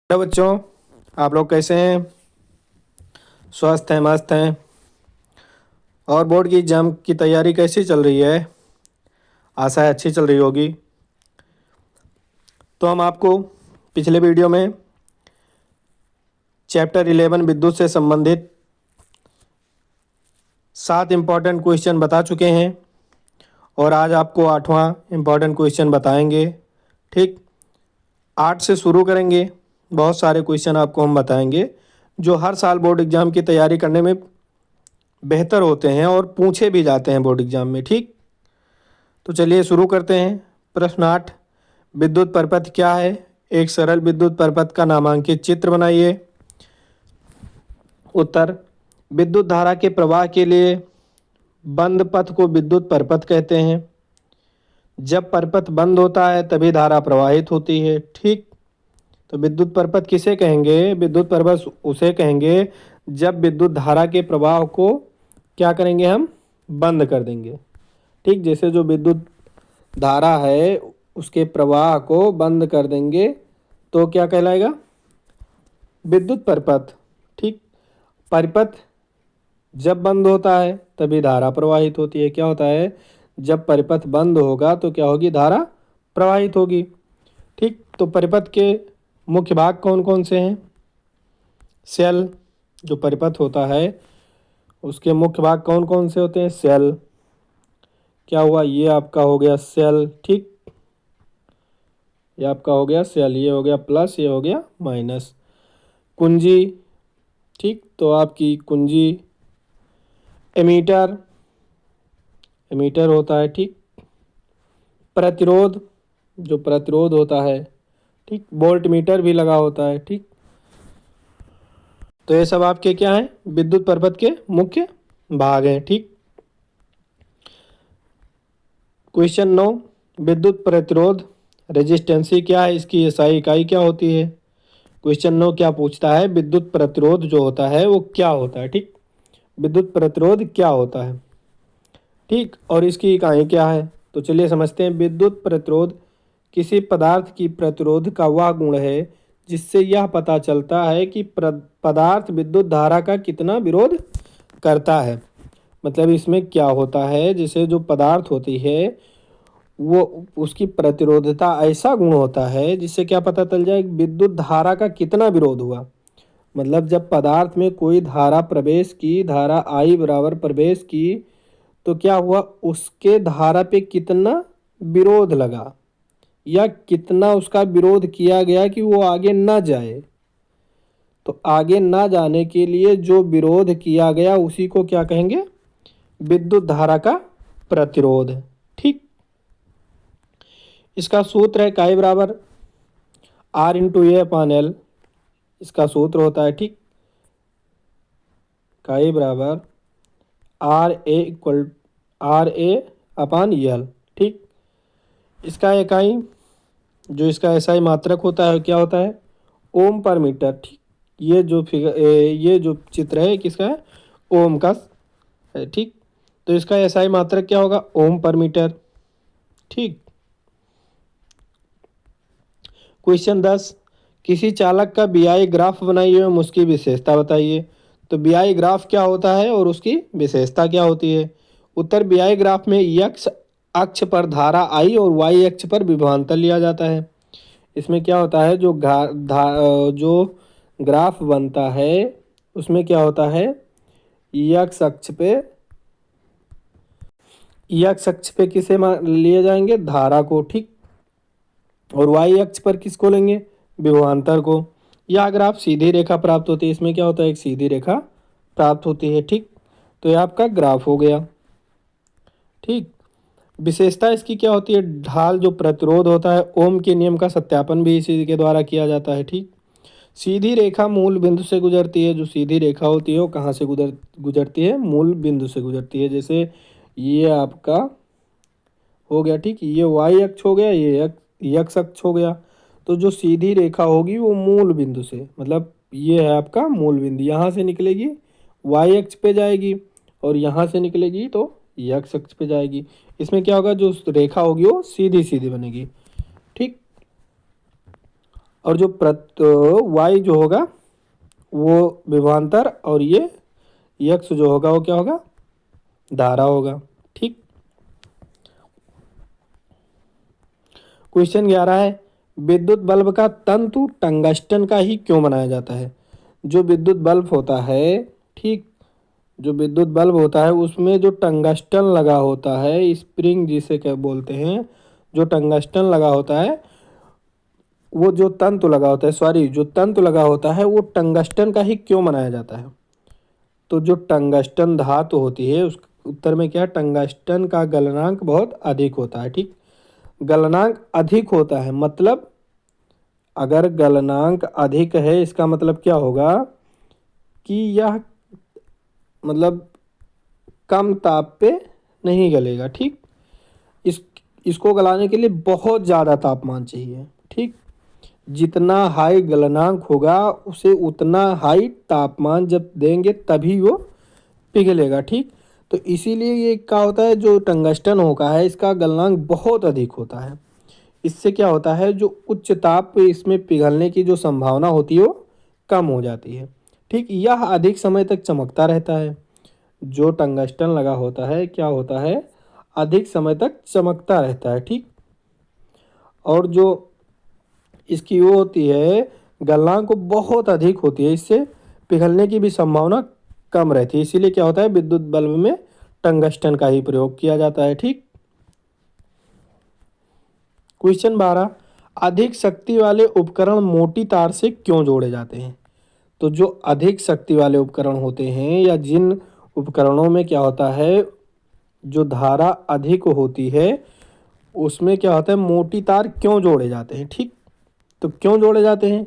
Hello बच्चों, आप लोग कैसे हैं? स्वस्थ हैं, मस्त हैं? और बोर्ड की एग्ज़ाम की तैयारी कैसी चल रही है? आशा है अच्छी चल रही होगी। तो हम आपको पिछले वीडियो में चैप्टर 11 विद्युत से संबंधित 7 इम्पॉर्टेंट क्वेश्चन बता चुके हैं और आज आपको 8वां इम्पॉर्टेंट क्वेश्चन बताएंगे। ठीक, 8 से शुरू करेंगे। बहुत सारे क्वेश्चन आपको हम बताएंगे जो हर साल बोर्ड एग्ज़ाम की तैयारी करने में बेहतर होते हैं और पूछे भी जाते हैं बोर्ड एग्ज़ाम में। ठीक, तो चलिए शुरू करते हैं। प्रश्न 8, विद्युत परपथ क्या है? एक सरल विद्युत परपथ का नामांकित चित्र बनाइए। उत्तर, विद्युत धारा के प्रवाह के लिए बंद पथ को विद्युत परपथ कहते हैं। जब परपथ बंद होता है तभी धारा प्रवाहित होती है। ठीक, तो विद्युत परपथ किसे कहेंगे? विद्युत परपथ उसे कहेंगे जब विद्युत धारा के प्रवाह को क्या करेंगे? हम बंद कर देंगे। ठीक, जैसे जो विद्युत धारा है उसके प्रवाह को बंद कर देंगे तो क्या कहलाएगा? विद्युत परपथ। ठीक, परिपथ जब बंद होता है तभी धारा प्रवाहित होती है। क्या होता है? जब परिपथ बंद होगा तो क्या होगी? धारा प्रवाहित होगी। ठीक, तो परिपथ के मुख्य भाग कौन कौन से हैं? सेल, जो परिपथ होता है उसके मुख्य भाग कौन कौन से होते हैं? सेल। क्या हुआ? ये आपका हो गया सेल। ठीक, ये आपका हो गया सेल, ये हो गया प्लस, ये हो गया माइनस। कुंजी, ठीक, तो आपकी कुंजी। एमीटर, एमीटर होता है। ठीक, प्रतिरोध, जो प्रतिरोध होता है। ठीक, वोल्ट मीटर भी लगा होता है। ठीक, तो ये सब आपके क्या हैं? विद्युत परपथ के मुख्य भाग हैं। ठीक, क्वेश्चन 9, विद्युत प्रतिरोध रेजिस्टेंसी क्या है? इसकी एसआई इकाई क्या होती है? क्वेश्चन 9 क्या पूछता है? विद्युत प्रतिरोध जो होता है वो क्या होता है? ठीक, विद्युत प्रतिरोध क्या होता है? ठीक, और इसकी इकाई क्या है? तो चलिए समझते हैं। विद्युत प्रतिरोध किसी पदार्थ की प्रतिरोध का वह गुण है जिससे यह पता चलता है कि पदार्थ विद्युत धारा का कितना विरोध करता है। मतलब इसमें क्या होता है, जैसे जो पदार्थ होती है वो उसकी प्रतिरोधता ऐसा गुण होता है जिससे क्या पता चल जाए विद्युत धारा का कितना विरोध हुआ। मतलब जब पदार्थ में कोई धारा प्रवेश की, धारा आई बराबर प्रवेश की, तो क्या हुआ? उसके धारा पे कितना विरोध लगा या कितना उसका विरोध किया गया कि वो आगे ना जाए। तो आगे ना जाने के लिए जो विरोध किया गया उसी को क्या कहेंगे? विद्युत धारा का प्रतिरोध। ठीक, इसका सूत्र है काई बराबर R into A upon L. इसका सूत्र होता है। ठीक, काई बराबर आर ए अपान एल। ठीक, इसका इकाई, जो इसका एसआई मात्रक होता है क्या होता है? ओम पर मीटर। ठीक, ये जो चित्र है किसका है? ओम का है। ठीक, तो इसका एसआई मात्रक क्या होगा? ओम पर मीटर। ठीक, क्वेश्चन 10, किसी चालक का बीआई ग्राफ बनाइए एवं उसकी विशेषता बताइए। तो बीआई ग्राफ क्या होता है और उसकी विशेषता क्या होती है? उत्तर, बीआई ग्राफ में एक्स अक्ष पर धारा आई और वाई अक्ष पर विभवांतर लिया जाता है। इसमें क्या होता है? जो ग्राफ बनता है उसमें क्या होता है? एक्स अक्ष पे, एक्स अक्ष पे किसे लिए जाएंगे? धारा को। ठीक, और वाई अक्ष पर किसको लेंगे? विभवांतर को। या अगर आप सीधी रेखा प्राप्त होती है, इसमें क्या होता है? एक सीधी रेखा प्राप्त होती है। ठीक, तो ये आपका ग्राफ हो गया। ठीक, विशेषता इसकी क्या होती है? ढाल, जो प्रतिरोध होता है। ओम के नियम का सत्यापन भी इसी के द्वारा किया जाता है। ठीक, सीधी रेखा मूल बिंदु से गुजरती है। जो सीधी रेखा होती है वो कहाँ से गुजरती है? मूल बिंदु से गुजरती है। जैसे ये आपका हो गया। ठीक, ये वाई अक्ष हो गया, ये एक्स अक्ष हो गया। तो जो सीधी रेखा होगी वो मूल बिंदु से, मतलब ये है आपका मूल बिंदु, यहाँ से निकलेगी वाई अक्ष पे जाएगी और यहाँ से निकलेगी तो एक्स अक्ष पे जाएगी। इसमें क्या होगा? जो रेखा होगी वो सीधी सीधी बनेगी। ठीक, और जो वाई जो होगा वो विभवांतर, और ये यक्स जो होगा वो क्या होगा, धारा होगा। ठीक। क्वेश्चन 11 है, विद्युत बल्ब का तंतु टंगस्टन का ही क्यों बनाया जाता है। जो विद्युत बल्ब होता है, ठीक, जो विद्युत बल्ब होता है उसमें जो टंगस्टन लगा होता है, स्प्रिंग जिसे क्या बोलते हैं, जो टंगस्टन लगा होता है, वो जो तंतु लगा होता है, सॉरी, जो तंतु लगा होता है वो टंगस्टन का ही क्यों बनाया जाता है। तो जो टंगस्टन धातु होती है उस उत्तर में क्या, टंगस्टन का गलनांक बहुत अधिक होता है। ठीक, गलनांक अधिक होता है मतलब अगर गलनांक अधिक है इसका मतलब क्या होगा कि यह मतलब कम ताप पे नहीं गलेगा। ठीक, इस इसको गलाने के लिए बहुत ज़्यादा तापमान चाहिए। ठीक, जितना हाई गलनांक होगा उसे उतना हाई तापमान जब देंगे तभी वो पिघलेगा। ठीक, तो इसीलिए ये क्या होता है, जो टंगस्टन होगा है इसका गलनांक बहुत अधिक होता है। इससे क्या होता है, जो उच्च ताप पे इसमें पिघलने की जो संभावना होती है वो कम हो जाती है। ठीक, यह अधिक समय तक चमकता रहता है। जो टंगस्टन लगा होता है क्या होता है, अधिक समय तक चमकता रहता है। ठीक, और जो इसकी वो होती है गलनांक को बहुत अधिक होती है, इससे पिघलने की भी संभावना कम रहती है। इसीलिए क्या होता है, विद्युत बल्ब में टंगस्टन का ही प्रयोग किया जाता है। ठीक। क्वेश्चन 12, अधिक शक्ति वाले उपकरण मोटी तार से क्यों जोड़े जाते हैं। तो जो अधिक शक्ति वाले उपकरण होते हैं या जिन उपकरणों में क्या होता है, जो धारा अधिक होती है उसमें क्या होता है, मोटी तार क्यों जोड़े जाते हैं। ठीक, तो क्यों जोड़े जाते हैं,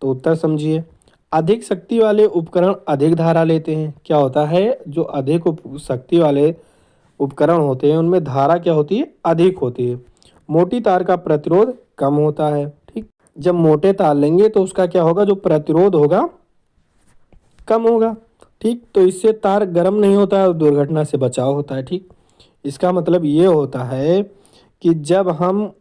तो उत्तर समझिए। अधिक शक्ति वाले उपकरण अधिक धारा लेते हैं। क्या होता है, जो अधिक शक्ति वाले उपकरण होते हैं उनमें धारा क्या होती है, अधिक होती है। मोटी तार का प्रतिरोध कम होता है। ठीक, जब मोटे तार लेंगे तो उसका क्या होगा, जो प्रतिरोध होगा कम होगा। ठीक, तो इससे तार गर्म नहीं होता है और दुर्घटना से बचाव होता है। ठीक, इसका मतलब ये होता है कि जब हम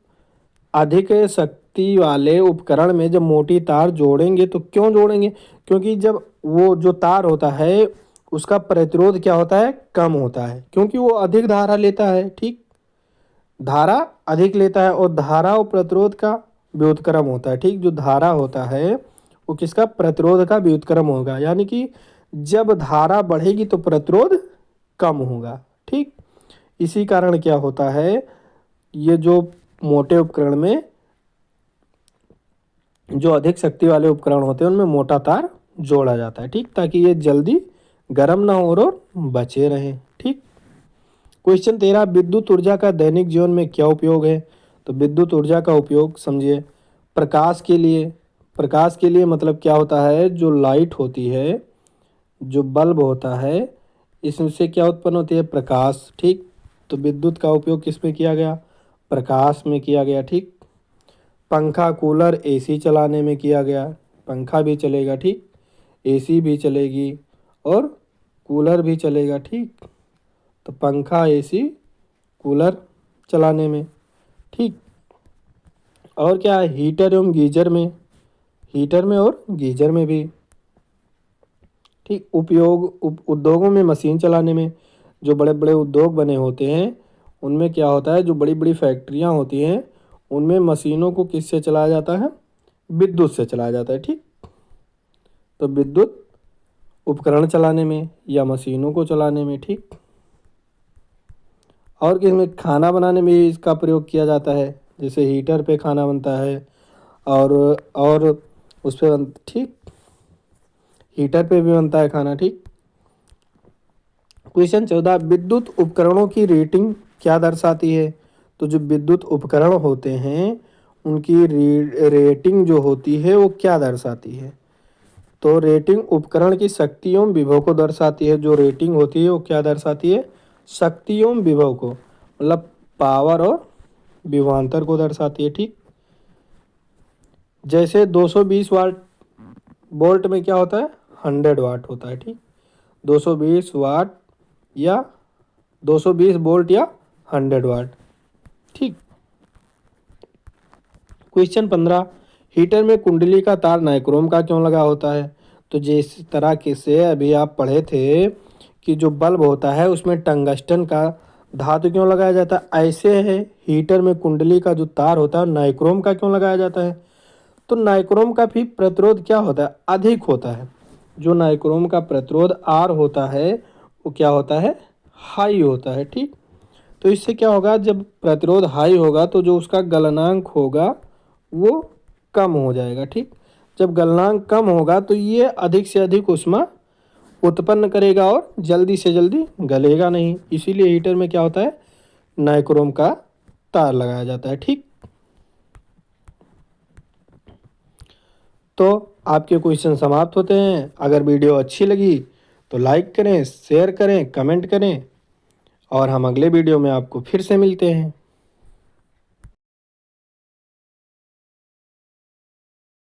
अधिक शक्ति वाले उपकरण में जब मोटी तार जोड़ेंगे तो क्यों जोड़ेंगे, क्योंकि जब वो जो तार होता है उसका प्रतिरोध क्या होता है, कम होता है, क्योंकि वो अधिक धारा लेता है। ठीक, धारा अधिक लेता है और धारा और प्रतिरोध का व्युत्क्रम होता है। ठीक, जो धारा होता है वो किसका, प्रतिरोध का व्युत्क्रम होगा, यानी कि जब धारा बढ़ेगी तो प्रतिरोध कम होगा। ठीक, इसी कारण क्या होता है, ये जो मोटे उपकरण में जो अधिक शक्ति वाले उपकरण होते हैं उनमें मोटा तार जोड़ा जाता है। ठीक, ताकि ये जल्दी गर्म ना हो और बचे रहें। ठीक। क्वेश्चन 13, विद्युत ऊर्जा का दैनिक जीवन में क्या उपयोग है। तो विद्युत ऊर्जा का उपयोग समझिए, प्रकाश के लिए। प्रकाश के लिए मतलब क्या होता है, जो लाइट होती है, जो बल्ब होता है, इससे क्या उत्पन्न होती है, प्रकाश। ठीक, तो विद्युत का उपयोग किस में किया गया, प्रकाश में किया गया। ठीक, पंखा कूलर एसी चलाने में किया गया, पंखा भी चलेगा। ठीक, एसी भी चलेगी और कूलर भी चलेगा। ठीक, तो पंखा एसी कूलर चलाने में। ठीक, और क्या है, हीटर एवं गीजर में, हीटर में और गीजर में भी। ठीक, उद्योगों में मशीन चलाने में, जो बड़े बड़े उद्योग बने होते हैं उनमें क्या होता है, जो बड़ी बड़ी फैक्ट्रियां होती हैं उनमें मशीनों को किससे चलाया जाता है, विद्युत से चलाया जाता है। ठीक, तो विद्युत उपकरण चलाने में या मशीनों को चलाने में। ठीक, और किसमें, खाना बनाने में भी इसका प्रयोग किया जाता है, जैसे हीटर पे खाना बनता है और उस पर ठीक, हीटर पे भी बनता है खाना। ठीक। क्वेश्चन 14, विद्युत उपकरणों की रेटिंग क्या दर्शाती है। तो जो विद्युत उपकरण होते हैं उनकी रेटिंग जो होती है वो क्या दर्शाती है। तो रेटिंग उपकरण की शक्ति एवं विभव को दर्शाती है। जो रेटिंग होती है वो क्या दर्शाती है, शक्ति एवं विभव को, मतलब पावर और विभवांतर को दर्शाती है। ठीक, जैसे 220 वाट वोल्ट में क्या होता है, 100 वाट होता है। ठीक, 220 वाट या 220 वोल्ट या 100 वाट। ठीक। क्वेश्चन 15, हीटर में कुंडली का तार नाइक्रोम का क्यों लगा होता है? तो जिस तरह के से अभी आप पढ़े थे कि जो बल्ब होता है उसमें टंगस्टन का धातु क्यों लगाया जाता है, ऐसे है हीटर में कुंडली का जो तार होता है नाइक्रोम का क्यों लगाया जाता है? तो नाइक्रोम का भी प्रतिरोध क्या होता है? अधिक होता है। जो नाइक्रोम का प्रतिरोध आर होता है वो क्या होता है? हाई होता है। ठीक, तो इससे क्या होगा, जब प्रतिरोध हाई होगा तो जो उसका गलनांक होगा वो कम हो जाएगा। ठीक, जब गलनांक कम होगा तो ये अधिक से अधिक ऊष्मा उत्पन्न करेगा और जल्दी से जल्दी गलेगा नहीं, इसीलिए हीटर में क्या होता है? नाइक्रोम का तार लगाया जाता है। ठीक, तो आपके क्वेश्चन समाप्त होते हैं। अगर वीडियो अच्छी लगी तो लाइक करें, शेयर करें, कमेंट करें और हम अगले वीडियो में आपको फिर से मिलते हैं।